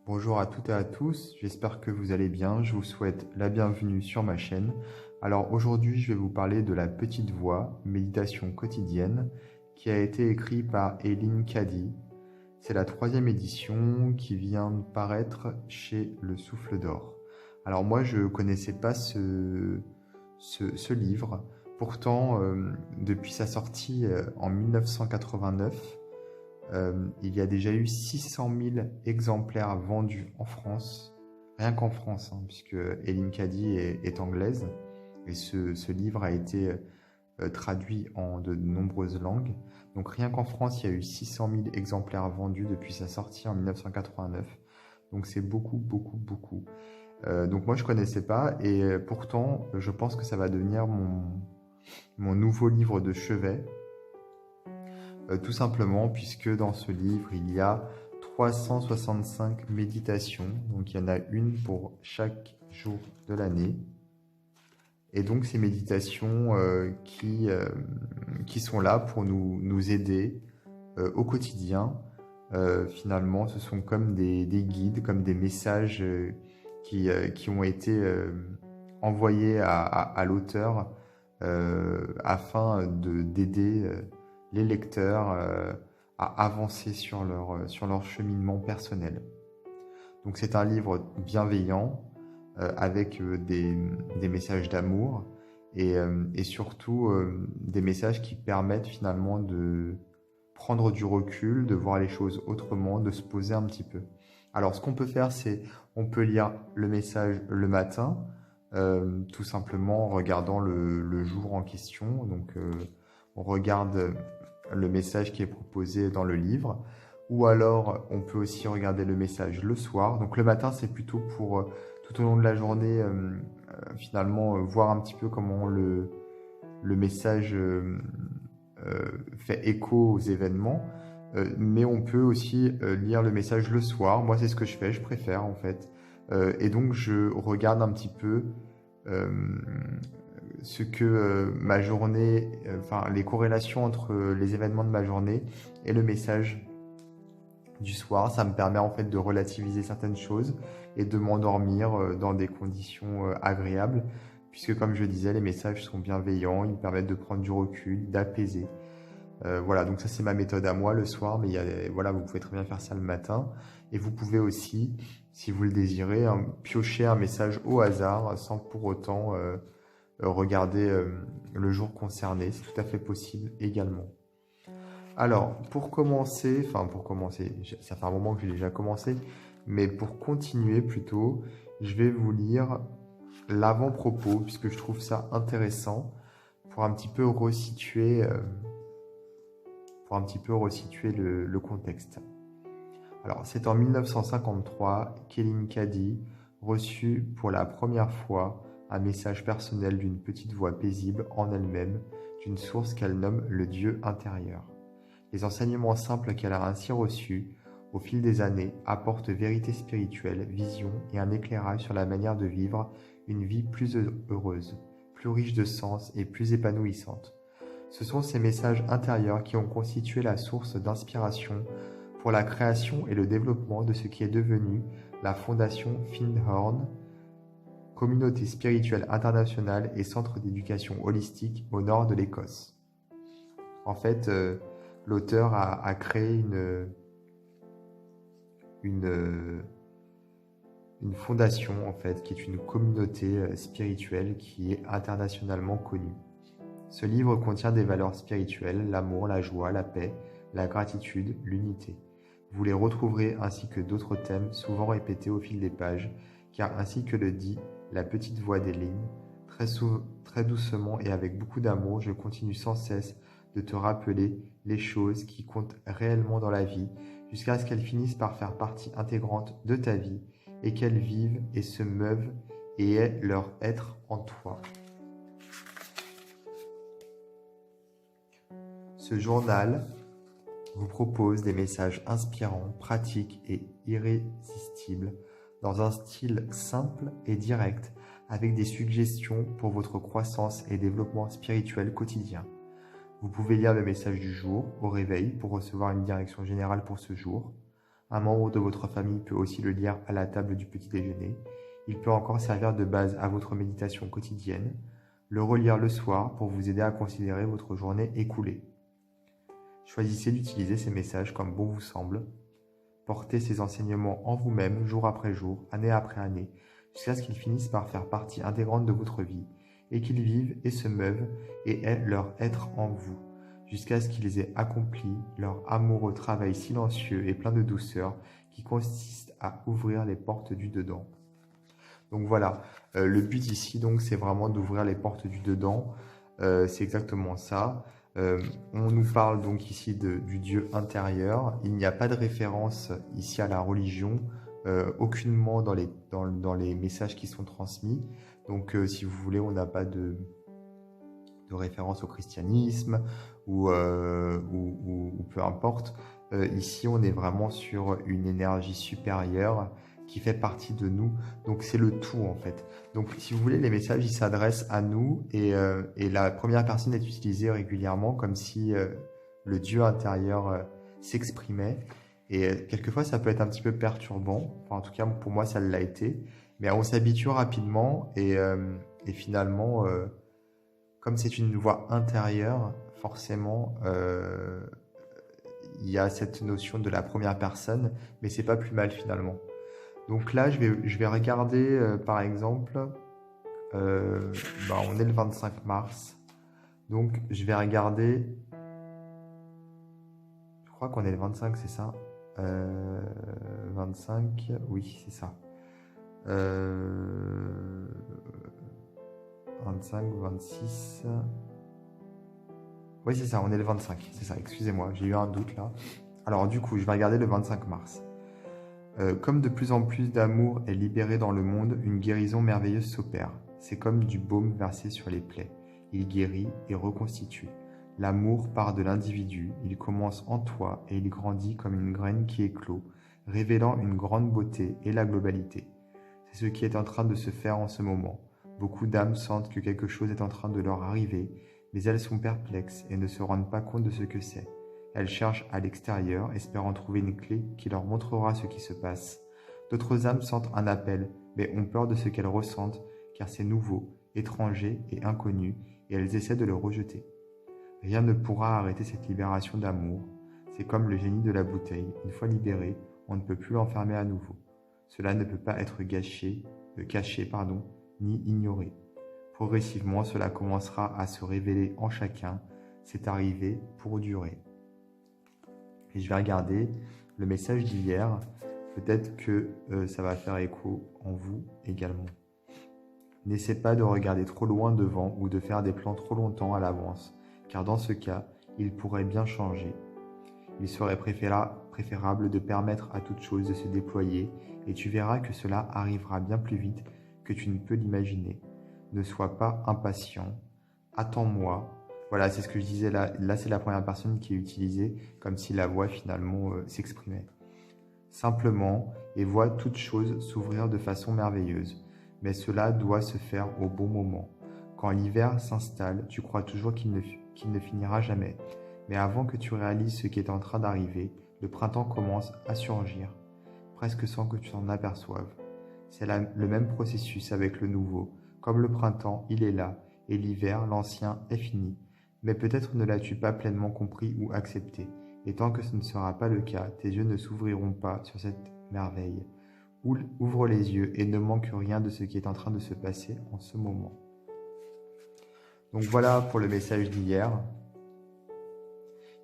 Bonjour à toutes et à tous, j'espère que vous allez bien, je vous souhaite la bienvenue sur ma chaîne. Alors aujourd'hui je vais vous parler de La Petite Voix, méditation quotidienne, qui a été écrit par Eileen Cady. C'est la 3e édition qui vient de paraître chez Le Souffle d'Or. Alors moi je ne connaissais pas ce livre, pourtant depuis sa sortie en 1989, il y a déjà eu 600 000 exemplaires vendus en France, rien qu'en France, hein, puisque Eileen Cady est anglaise, et ce livre a été traduit en de nombreuses langues. Donc rien qu'en France, il y a eu 600 000 exemplaires vendus depuis sa sortie en 1989. Donc c'est beaucoup, beaucoup, beaucoup. Donc moi, je ne connaissais pas, et pourtant, je pense que ça va devenir mon nouveau livre de chevet. Tout simplement puisque dans ce livre, il y a 365 méditations. Donc, il y en a une pour chaque jour de l'année. Et donc, ces méditations qui sont là pour nous aider au quotidien. Finalement, ce sont comme des guides, comme des messages qui ont été envoyés à l'auteur afin d'aider les lecteurs à avancer sur leur cheminement personnel. Donc c'est un livre bienveillant avec des messages d'amour et surtout des messages qui permettent finalement de prendre du recul, de voir les choses autrement, de se poser un petit peu. Alors ce qu'on peut faire, c'est on peut lire le message le matin, tout simplement en regardant le jour en question. Donc on regarde le message qui est proposé dans le livre, ou alors on peut aussi regarder le message le soir. Donc le matin, c'est plutôt pour tout au long de la journée finalement voir un petit peu comment le message fait écho aux événements, mais on peut aussi lire le message le soir. Moi, c'est ce que je fais, je préfère en fait. Et donc je regarde un petit peu ce que ma journée, enfin les corrélations entre les événements de ma journée et le message du soir. Ça me permet en fait de relativiser certaines choses et de m'endormir dans des conditions agréables, puisque comme je disais, les messages sont bienveillants, ils me permettent de prendre du recul, d'apaiser. Voilà, donc ça c'est ma méthode à moi le soir, mais voilà, vous pouvez très bien faire ça le matin. Et vous pouvez aussi, si vous le désirez, piocher un message au hasard sans pour autant regarder le jour concerné. C'est tout à fait possible également. Alors, pour commencer, ça fait un moment que j'ai déjà commencé, mais pour continuer plutôt, je vais vous lire l'avant-propos, puisque je trouve ça intéressant, pour un petit peu resituer, le contexte. Alors, c'est en 1953 qu'Eileen Cady reçut pour la première fois un message personnel d'une petite voix paisible en elle-même, d'une source qu'elle nomme le Dieu intérieur. Les enseignements simples qu'elle a ainsi reçus, au fil des années, apportent vérité spirituelle, vision et un éclairage sur la manière de vivre une vie plus heureuse, plus riche de sens et plus épanouissante. Ce sont ces messages intérieurs qui ont constitué la source d'inspiration pour la création et le développement de ce qui est devenu la Fondation Findhorn, communauté spirituelle internationale et centre d'éducation holistique au nord de l'Écosse. En fait, l'auteur a créé une fondation en fait, qui est une communauté spirituelle qui est internationalement connue. Ce livre contient des valeurs spirituelles, l'amour, la joie, la paix, la gratitude, l'unité. Vous les retrouverez ainsi que d'autres thèmes souvent répétés au fil des pages, car ainsi que le dit la petite voix d'Eileen, très doucement et avec beaucoup d'amour, je continue sans cesse de te rappeler les choses qui comptent réellement dans la vie, jusqu'à ce qu'elles finissent par faire partie intégrante de ta vie et qu'elles vivent et se meuvent et aient leur être en toi. Ce journal vous propose des messages inspirants, pratiques et irrésistibles dans un style simple et direct avec des suggestions pour votre croissance et développement spirituel quotidien. Vous pouvez lire le message du jour au réveil pour recevoir une direction générale pour ce jour, Un membre de votre famille peut aussi le lire à la table du petit déjeuner. Il peut encore servir de base à votre méditation quotidienne. Le relire le soir pour vous aider à considérer votre journée écoulée. Choisissez d'utiliser ces messages comme bon vous semble. Portez ces enseignements en vous-même jour après jour, année après année, jusqu'à ce qu'ils finissent par faire partie intégrante de votre vie et qu'ils vivent et se meuvent et aient leur être en vous, jusqu'à ce qu'ils aient accompli leur amoureux travail silencieux et plein de douceur qui consiste à ouvrir les portes du dedans. Donc voilà, le but ici, donc, c'est vraiment d'ouvrir les portes du dedans. C'est exactement ça. On nous parle donc ici du Dieu intérieur. Il n'y a pas de référence ici à la religion, aucunement dans les messages qui sont transmis. Donc si vous voulez, on n'a pas de référence au christianisme ou peu importe. Ici, on est vraiment sur une énergie supérieure qui fait partie de nous. Donc c'est le tout en fait. Donc si vous voulez, les messages, ils s'adressent à nous et la première personne est utilisée régulièrement comme si le Dieu intérieur s'exprimait. Et quelquefois, ça peut être un petit peu perturbant. Enfin, en tout cas, pour moi, ça l'a été. Mais on s'habitue rapidement et finalement, comme c'est une voix intérieure, forcément, il y a cette notion de la première personne, mais c'est pas plus mal finalement. Donc là, je vais regarder, par exemple, on est le 25 mars, donc je vais regarder, je crois qu'on est le 25, c'est ça, 25, oui, c'est ça, 25 ou 26, oui, c'est ça, on est le 25, c'est ça, excusez-moi, j'ai eu un doute là. Alors du coup, je vais regarder le 25 mars. Comme de plus en plus d'amour est libéré dans le monde, une guérison merveilleuse s'opère. C'est comme du baume versé sur les plaies. Il guérit et reconstitue. L'amour part de l'individu, il commence en toi et il grandit comme une graine qui éclot, révélant une grande beauté et la globalité. C'est ce qui est en train de se faire en ce moment. Beaucoup d'âmes sentent que quelque chose est en train de leur arriver, mais elles sont perplexes et ne se rendent pas compte de ce que c'est. Elles cherchent à l'extérieur, espérant trouver une clé qui leur montrera ce qui se passe. D'autres âmes sentent un appel, mais ont peur de ce qu'elles ressentent, car c'est nouveau, étranger et inconnu, et elles essaient de le rejeter. Rien ne pourra arrêter cette libération d'amour. C'est comme le génie de la bouteille. Une fois libéré, on ne peut plus l'enfermer à nouveau. Cela ne peut pas être caché, ni ignoré. Progressivement, cela commencera à se révéler en chacun. C'est arrivé pour durer. Et je vais regarder le message d'hier. Peut-être que ça va faire écho en vous également. N'essaie pas de regarder trop loin devant ou de faire des plans trop longtemps à l'avance, car dans ce cas, il pourrait bien changer. Il serait préférable de permettre à toute chose de se déployer et tu verras que cela arrivera bien plus vite que tu ne peux l'imaginer. Ne sois pas impatient. Attends-moi. Voilà, c'est ce que je disais là. Là, c'est la première personne qui est utilisée, comme si la voix finalement s'exprimait. Simplement, et vois toute chose s'ouvrir de façon merveilleuse. Mais cela doit se faire au bon moment. Quand l'hiver s'installe, tu crois toujours qu'il ne finira jamais. Mais avant que tu réalises ce qui est en train d'arriver, le printemps commence à surgir, presque sans que tu t'en aperçoives. C'est le même processus avec le nouveau. Comme le printemps, il est là, et l'hiver, l'ancien, est fini. Mais peut-être ne l'as-tu pas pleinement compris ou accepté, et tant que ce ne sera pas le cas, tes yeux ne s'ouvriront pas sur cette merveille. Ouvre les yeux et ne manque rien de ce qui est en train de se passer en ce moment. Donc voilà pour le message d'hier.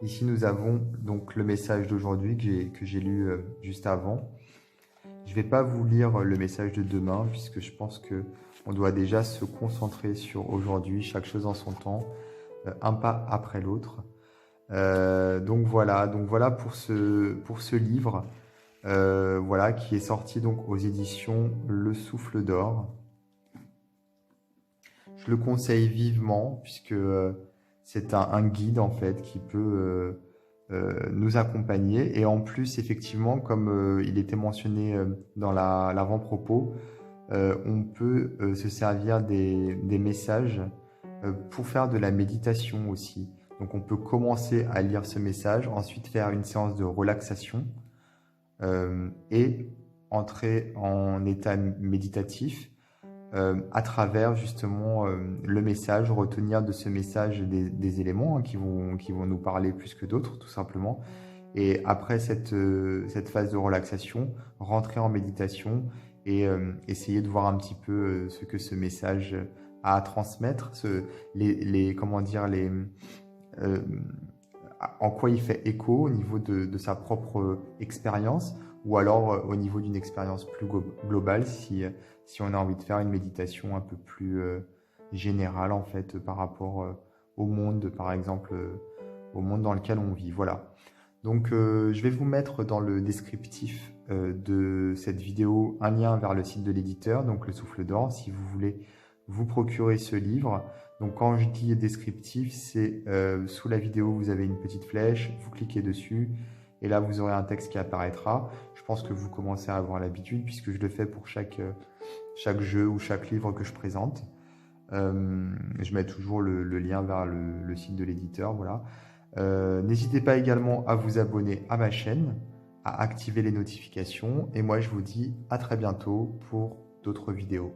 Ici nous avons donc le message d'aujourd'hui que j'ai lu juste avant. Je ne vais pas vous lire le message de demain puisque je pense qu'on doit déjà se concentrer sur aujourd'hui, chaque chose en son temps, un pas après l'autre. Donc voilà pour ce livre qui est sorti donc aux éditions Le Souffle d'Or. Je le conseille vivement puisque c'est un guide en fait qui peut nous accompagner et en plus effectivement comme il était mentionné dans l'avant-propos, on peut se servir des messages pour faire de la méditation aussi. Donc on peut commencer à lire ce message, ensuite faire une séance de relaxation et entrer en état méditatif à travers justement le message, retenir de ce message des éléments qui vont nous parler plus que d'autres, tout simplement. Et après cette phase de relaxation, rentrer en méditation et essayer de voir un petit peu ce que ce message a à transmettre, comment dire, euh, en quoi il fait écho au niveau de sa propre expérience, ou alors au niveau d'une expérience plus globale, si on a envie de faire une méditation un peu plus générale en fait par rapport au monde, par exemple, au monde dans lequel on vit. Voilà. Donc je vais vous mettre dans le descriptif de cette vidéo un lien vers le site de l'éditeur, donc Le Souffle d'Or, si vous voulez vous procurer ce livre. Donc quand je dis descriptif, c'est sous la vidéo, vous avez une petite flèche, vous cliquez dessus et là vous aurez un texte qui apparaîtra. Je pense que vous commencez à avoir l'habitude puisque je le fais pour chaque jeu ou chaque livre que je présente. Je mets toujours le lien vers le site de l'éditeur, voilà. N'hésitez pas également à vous abonner à ma chaîne, à activer les notifications et moi je vous dis à très bientôt pour d'autres vidéos.